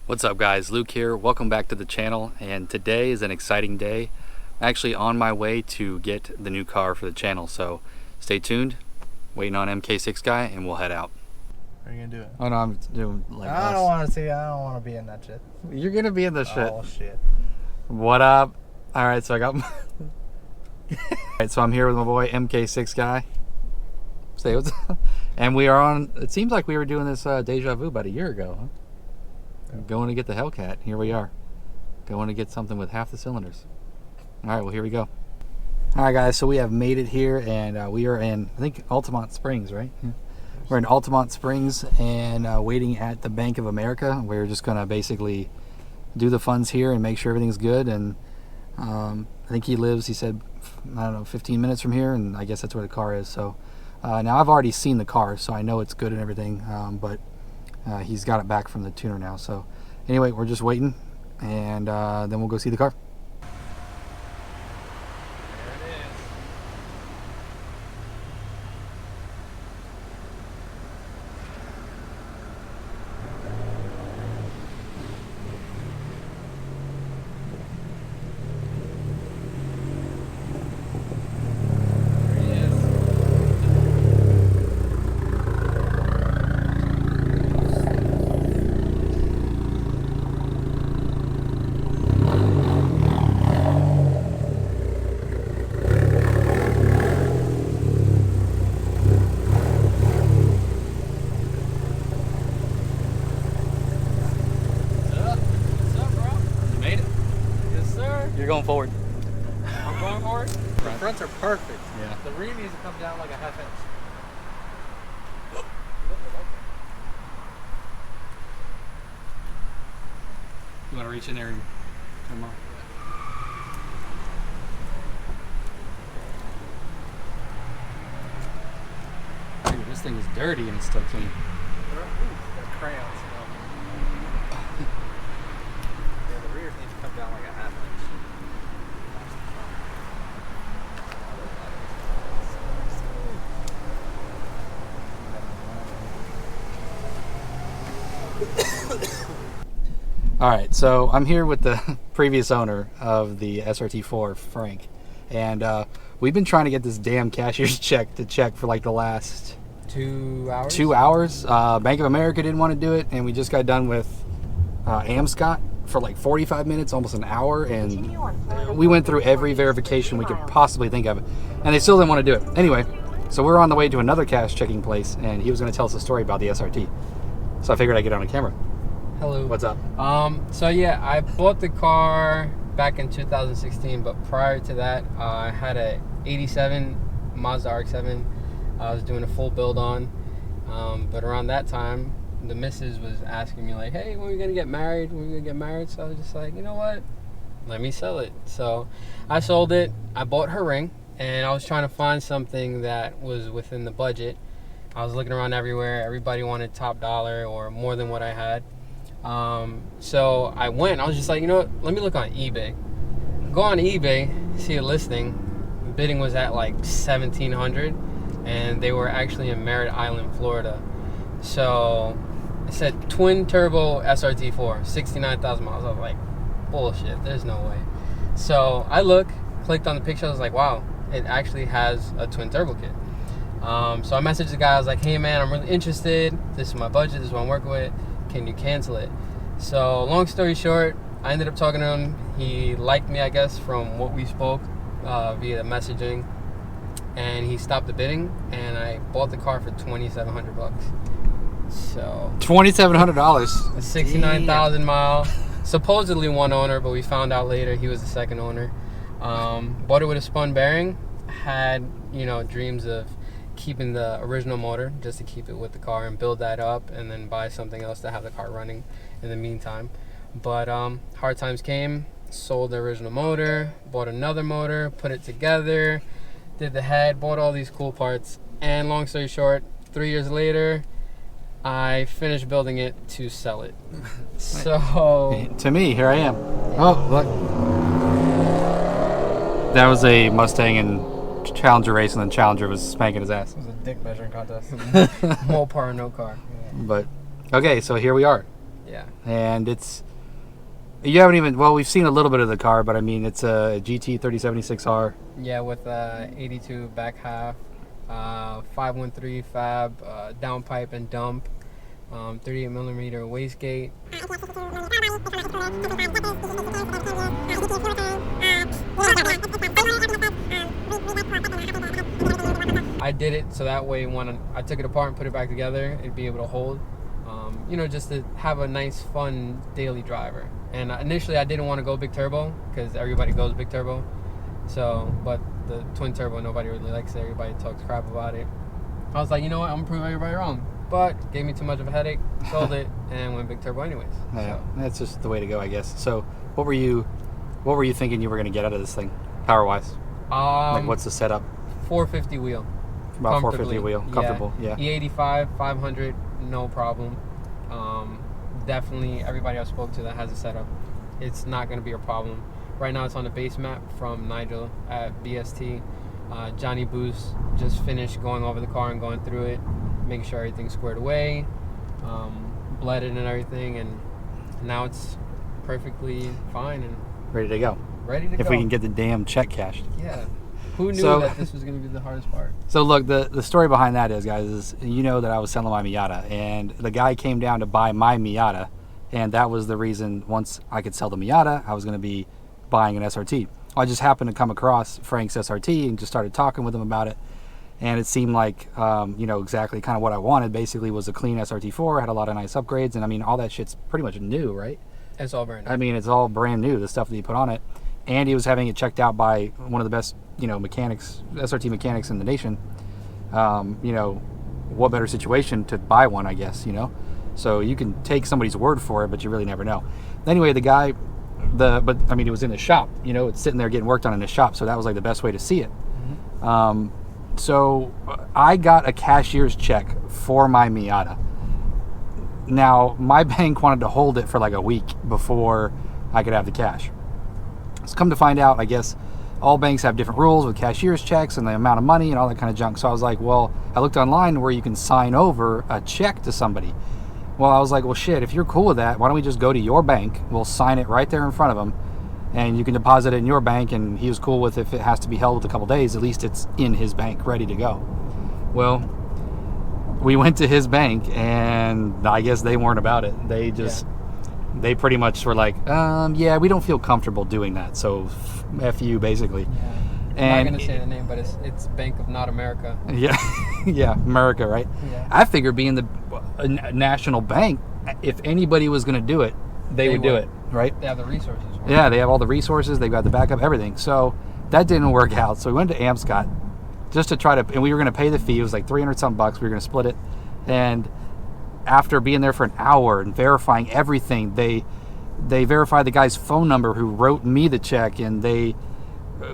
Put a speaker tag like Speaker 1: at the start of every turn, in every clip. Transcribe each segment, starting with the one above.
Speaker 1: What's up guys, Luke here. Welcome back to the channel, and today is an exciting day. I'm actually on my way to get the new car for the channel, so stay tuned. Waiting on MK6 guy and we'll head out.
Speaker 2: How are you gonna do it?
Speaker 1: Oh no, I'm doing like
Speaker 2: I don't want to see. I don't want to be in that shit.
Speaker 1: You're gonna be in the shit.
Speaker 2: Oh shit.
Speaker 1: What up? Alright, so I got Alright, so I'm here with my boy MK6 guy. Say what's up. And we are on, it seems like we were doing this deja vu about a year ago, huh? Going to get the Hellcat. Here we are. Going to get something with half the cylinders. Alright, well here we go. Alright guys, so we have made it here, and we are in, I think, Altamont Springs, right? Yeah. We're in Altamont Springs and waiting at the Bank of America. We're just going to basically do the funds here and make sure everything's good. And I think he lives, he said, I don't know, 15 minutes from here, and I guess that's where the car is. So now I've already seen the car, so I know it's good and everything, but he's got it back from the tuner now. So anyway, we're just waiting, and then we'll go see the car.
Speaker 2: There it is.
Speaker 1: You're going forward.
Speaker 2: I'm going forward. The fronts are perfect.
Speaker 1: Yeah.
Speaker 2: The rear needs to come down like a half inch.
Speaker 1: You want to reach in there and turn them off? Dude, this thing is dirty and it's still clean.
Speaker 2: Got crayons. Yeah, the rear needs to come down like a half inch.
Speaker 1: Alright, so I'm here with the previous owner of the SRT4, Frank, and we've been trying to get this damn cashier's check to check for like the last
Speaker 2: 2 hours?
Speaker 1: 2 hours. Bank of America didn't want to do it, and we just got done with Amscot for like 45 minutes, almost an hour, and we went through every verification we could possibly think of, and they still didn't want to do it. Anyway, so we're on the way to another cash checking place, and he was going to tell us a story about the SRT. So I figured I'd get on a camera.
Speaker 3: Hello.
Speaker 1: What's up?
Speaker 3: So yeah, I bought the car back in 2016, but prior to that, I had a 87 Mazda RX-7 I was doing a full build on. But around that time, the missus was asking me like, hey, when are we gonna get married? When are we gonna get married? So I was just like, you know what? Let me sell it. So I sold it. I bought her ring, and I was trying to find something that was within the budget. I was looking around everywhere. Everybody wanted top dollar or more than what I had. So I went. I was just like, you know what? Let me look on eBay. Go on eBay, see a listing. The bidding was at like $1,700, and they were actually in Merritt Island, Florida. So it said twin turbo SRT4, 69,000 miles. I was like, bullshit. There's no way. So I clicked on the picture. I was like, wow, it actually has a twin turbo kit. So I messaged the guy. I was like, hey man, I'm really interested. This is my budget. This is what I'm working with. Can you cancel it? So long story short, I ended up talking to him. He liked me, I guess, from what we spoke via messaging, and he stopped the bidding, and I bought the car for $2,700. So
Speaker 1: $2,700.
Speaker 3: 69,000 mile, supposedly one owner, but we found out later he was the second owner. Bought it with a spun bearing. Had dreams of keeping the original motor just to keep it with the car and build that up, and then buy something else to have the car running in the meantime. But hard times came, sold the original motor, bought another motor, put it together, did the head, bought all these cool parts, and long story short, 3 years later, I finished building it to sell it. So
Speaker 1: To me, here I am. Oh, look. That was a Mustang and Challenger race, and then Challenger was spanking his ass.
Speaker 2: It was a dick measuring contest.
Speaker 3: More power, no car.
Speaker 1: But okay, so here we are.
Speaker 3: Yeah.
Speaker 1: And it's, you haven't even, well, we've seen a little bit of the car, but I mean, it's a GT 3076R.
Speaker 3: Yeah, with 82 back half, 513 fab, downpipe and dump, 38 millimeter wastegate. I did it so that way when I took it apart and put it back together, it'd be able to hold. You know, just to have a nice, fun daily driver. And initially, I didn't want to go big turbo because everybody goes big turbo. So, but the twin turbo, nobody really likes it. Everybody talks crap about it. I was like, you know what? I'm gonna prove everybody wrong. But gave me too much of a headache. Sold it and went big turbo anyways.
Speaker 1: Yeah,
Speaker 3: So.
Speaker 1: that's just the way to go, I guess. So, what were you thinking you were gonna get out of this thing, power wise? Like, what's the setup?
Speaker 3: 450 wheel.
Speaker 1: About 450 wheel, comfortable. Yeah.
Speaker 3: E85, 500, no problem. Definitely everybody I spoke to that has a setup, it's not going to be a problem. Right now it's on the base map from Nigel at BST. Johnny Boost just finished going over the car and going through it, making sure everything's squared away, bled it and everything, and now it's perfectly fine and
Speaker 1: Ready to go.
Speaker 3: ready to go.
Speaker 1: If we can get the damn check cashed.
Speaker 3: Yeah. Who knew
Speaker 1: So-
Speaker 3: that this was going to be the hardest part?
Speaker 1: So look, the story behind that is, guys, is you know that I was selling my Miata, and the guy came down to buy my Miata, and that was the reason. Once I could sell the Miata, I was going to be buying an SRT. I just happened to come across Frank's SRT and just started talking with him about it, and it seemed like you know, exactly kind of what I wanted. Basically, was a clean SRT4, had a lot of nice upgrades, and I mean, all that shit's pretty much new, right?
Speaker 3: It's all brand new.
Speaker 1: I mean, it's all brand new, the stuff that he put on it. And he was having it checked out by one of the best, you know, mechanics, SRT mechanics in the nation. You know, what better situation to buy one, I guess, you know? So you can take somebody's word for it, but you really never know. Anyway, the guy, but I mean, it was in the shop, you know, it's sitting there getting worked on in the shop. So that was like the best way to see it. So I got a cashier's check for my Miata. Now, my bank wanted to hold it for like a week before I could have the cash. So come to find out, I guess all banks have different rules with cashier's checks and the amount of money and all that kind of junk. So I was like, well, I looked online where you can sign over a check to somebody. Well, I was like, well, shit, if you're cool with that, why don't we just go to your bank? We'll sign it right there in front of him, and you can deposit it in your bank. And he was cool with, if it has to be held with a couple days, at least it's in his bank, ready to go. Well, we went to his bank, and I guess they weren't about it. They just... Yeah. They pretty much were like, yeah, we don't feel comfortable doing that, so F you, basically.
Speaker 3: Yeah.
Speaker 1: And
Speaker 3: I'm not going to say the name, but it's Bank of Not America.
Speaker 1: Yeah, yeah, America, right?
Speaker 3: Yeah.
Speaker 1: I figured being the national bank, if anybody was going to do it, they would do it, right?
Speaker 3: They have the resources. Right?
Speaker 1: Yeah, they have all the resources. They've got the backup, everything. So that didn't work out. So we went to Amscot just to try to, and we were going to pay the fee. It was like 300 some bucks. We were going to split it. And after being there for an hour and verifying everything, they verified the guy's phone number who wrote me the check, and they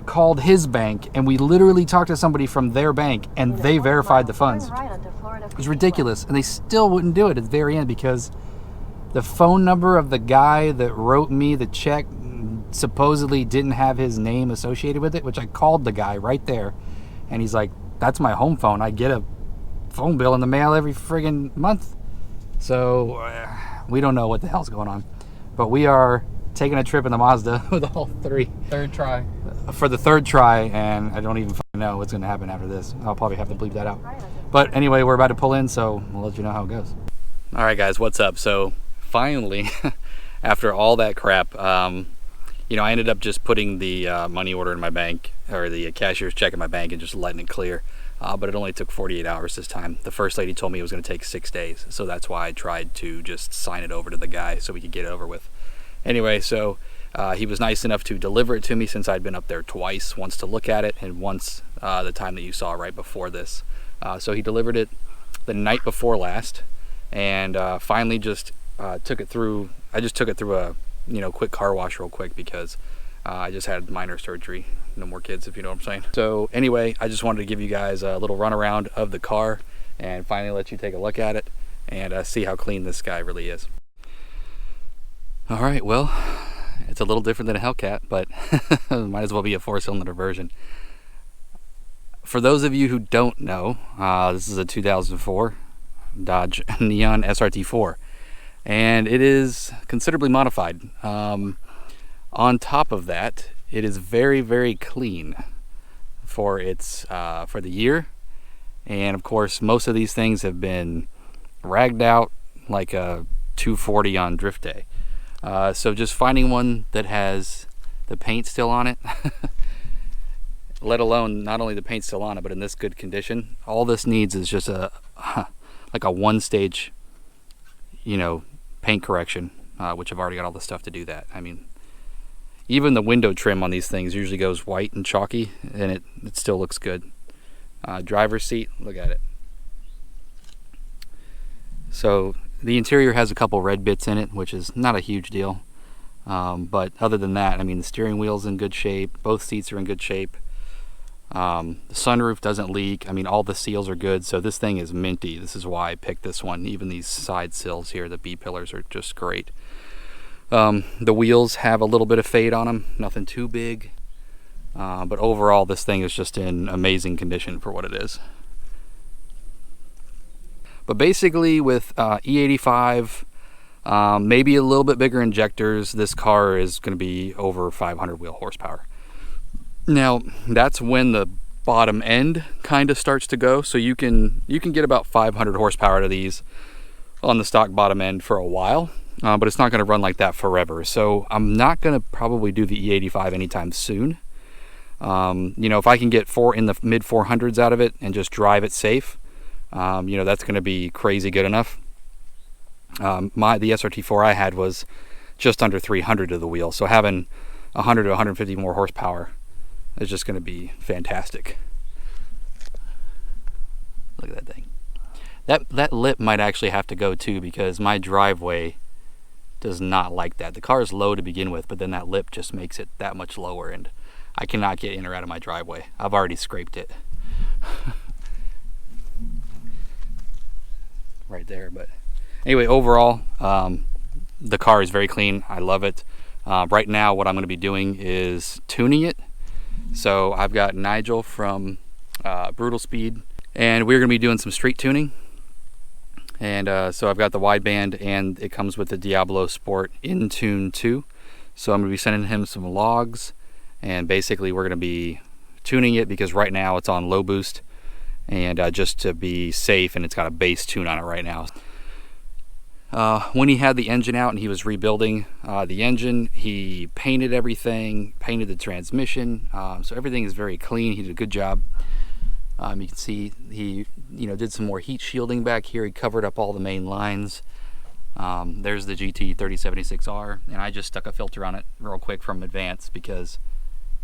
Speaker 1: called his bank, and we literally talked to somebody from their bank, and they verified the funds. It was ridiculous, and they still wouldn't do it at the very end because the phone number of the guy that wrote me the check supposedly didn't have his name associated with it, which I called the guy right there, and he's like, that's my home phone. I get a phone bill in the mail every friggin' month. So we don't know what the hell's going on, but we are taking a trip in the Mazda with all three.
Speaker 3: Third try.
Speaker 1: For the third try, and I don't even know what's going to happen after this. I'll probably have to bleep that out. But anyway, we're about to pull in, so we'll let you know how it goes. All right, guys, what's up? So finally, after all that crap, you know, I ended up just putting the money order in my bank, or the cashier's check in my bank, and just letting it clear. But it only took 48 hours this time. The first lady told me it was going to take 6 days, so that's why I tried to just sign it over to the guy so we could get it over with. Anyway, so he was nice enough to deliver it to me, since I'd been up there twice, once to look at it and once the time that you saw right before this. So he delivered it the night before last, and finally just took it through. I just took it through a quick car wash real quick because I just had minor surgery. No more kids, if you know what I'm saying. So anyway, I just wanted to give you guys a little runaround of the car and finally let you take a look at it and see how clean this guy really is. All right, well, it's a little different than a Hellcat, but might as well be a 4-cylinder version. For those of you who don't know, this is a 2004 Dodge Neon SRT4. and it is considerably modified. On top of that, it is very, very clean for its for the year. And of course, most of these things have been ragged out like a 240 on drift day. So just finding one that has the paint still on it, let alone not only the paint still on it, but in this good condition, all this needs is just a like a one-stage, paint correction, which I've already got all the stuff to do that. I mean, even the window trim on these things usually goes white and chalky, and it still looks good. Driver's seat, look at it. So the interior has a couple red bits in it, which is not a huge deal. But other than that, I mean, the steering wheel's in good shape. Both seats are in good shape. The sunroof doesn't leak. I mean, all the seals are good. So this thing is minty. This is why I picked this one. Even these side sills here, the B-pillars are just great. The wheels have a little bit of fade on them. Nothing too big. But overall, this thing is just in amazing condition for what it is. But basically with E85, maybe a little bit bigger injectors, this car is going to be over 500 wheel horsepower. Now, that's when the bottom end kind of starts to go. So you can get about 500 horsepower out of these on the stock bottom end for a while. But it's not going to run like that forever. So I'm not going to probably do the E85 anytime soon. If I can get in the mid 400s out of it and just drive it safe, that's going to be crazy good enough. The SRT4 I had was just under 300 to the wheel, so having 100 to 150 more horsepower is just going to be fantastic. Look at that thing. That lip might actually have to go too, because my driveway does not like that. The car is low to begin with, but then that lip just makes it that much lower, and I cannot get in or out of my driveway. I've already scraped it. Right there. But anyway, overall, the car is very clean. I love it. Right now, what I'm going to be doing is tuning it. So I've got Nigel from Brutal Speed, and we're going to be doing some street tuning. And so I've got the wideband, and it comes with the Diablo Sport InTune 2. So I'm going to be sending him some logs, and basically we're going to be tuning it, because right now it's on low boost, and just to be safe, and it's got a bass tune on it right now. When he had the engine out and he was rebuilding the engine, he painted everything, painted the transmission, so everything is very clean. He did a good job. You can see he did some more heat shielding back here. He covered up all the main lines. There's the GT 3076R, and I just stuck a filter on it real quick from Advance, because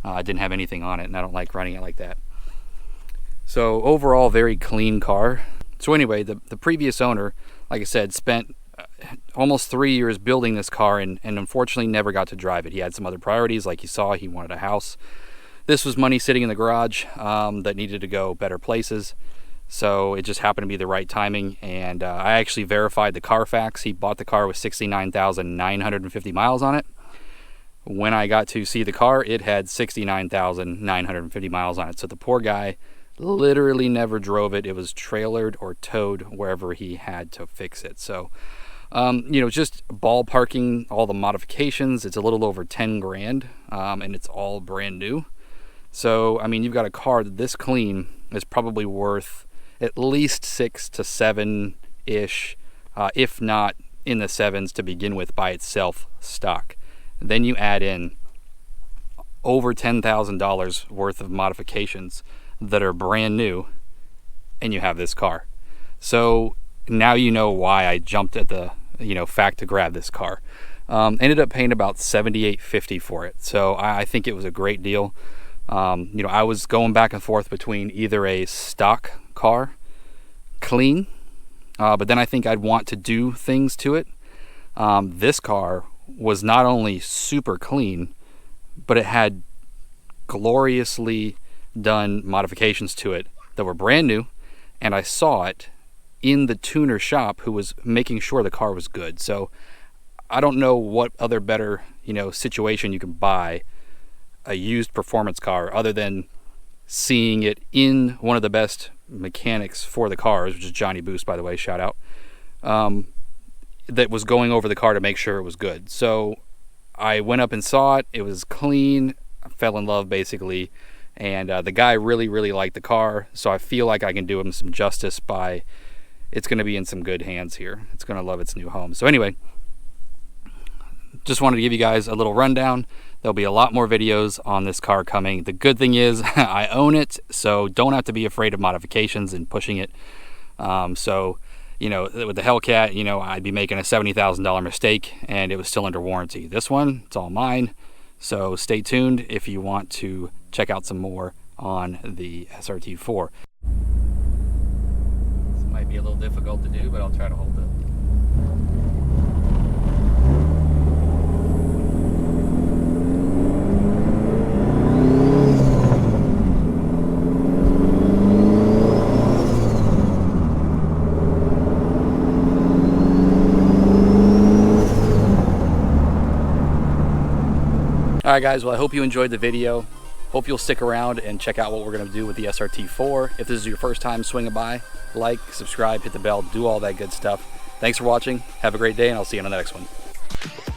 Speaker 1: I didn't have anything on it, and I don't like running it like that. So overall, very clean car. So anyway, the previous owner, like I said, spent almost 3 years building this car, and unfortunately never got to drive it. He had some other priorities, like you saw. He wanted a house. This was money sitting in the garage that needed to go better places. So it just happened to be the right timing, and I actually verified the Carfax. He bought the car with 69,950 miles on it. When I got to see the car, it had 69,950 miles on it. So the poor guy literally never drove it. It was trailered or towed wherever he had to fix it. So, just ballparking all the modifications, it's a little over 10 grand, and it's all brand new. So, I mean, you've got a car that this clean is probably worth at least 6 to 7-ish, if not in the 7s to begin with by itself stock. Then you add in over $10,000 worth of modifications that are brand new, and you have this car. So now you know why I jumped at the fact to grab this car. Ended up paying about $78.50 for it. So I think it was a great deal. I was going back and forth between either a stock car, clean, but then I think I'd want to do things to it. This car was not only super clean, but it had gloriously done modifications to it that were brand new, and I saw it in the tuner shop who was making sure the car was good. So I don't know what other better situation you can buy a used performance car other than seeing it in one of the best mechanics for the cars, which is Johnny Boost, by the way, shout out, that was going over the car to make sure it was good. So I went up and saw it. It was clean. I fell in love basically. And the guy really, really liked the car. So I feel like I can do him some justice by, it's going to be in some good hands here. It's going to love its new home. So anyway, just wanted to give you guys a little rundown. There'll be a lot more videos on this car coming. The good thing is I own it, so don't have to be afraid of modifications and pushing it. So, you know, with the Hellcat, you know, I'd be making a $70,000 mistake and it was still under warranty. This one, it's all mine. So stay tuned if you want to check out some more on the SRT4. This might be a little difficult to do, but I'll try to hold it. Alright guys, well I hope you enjoyed the video. Hope you'll stick around and check out what we're going to do with the SRT4. If this is your first time swinging by, like, subscribe, hit the bell, do all that good stuff. Thanks for watching, have a great day, and I'll see you on the next one.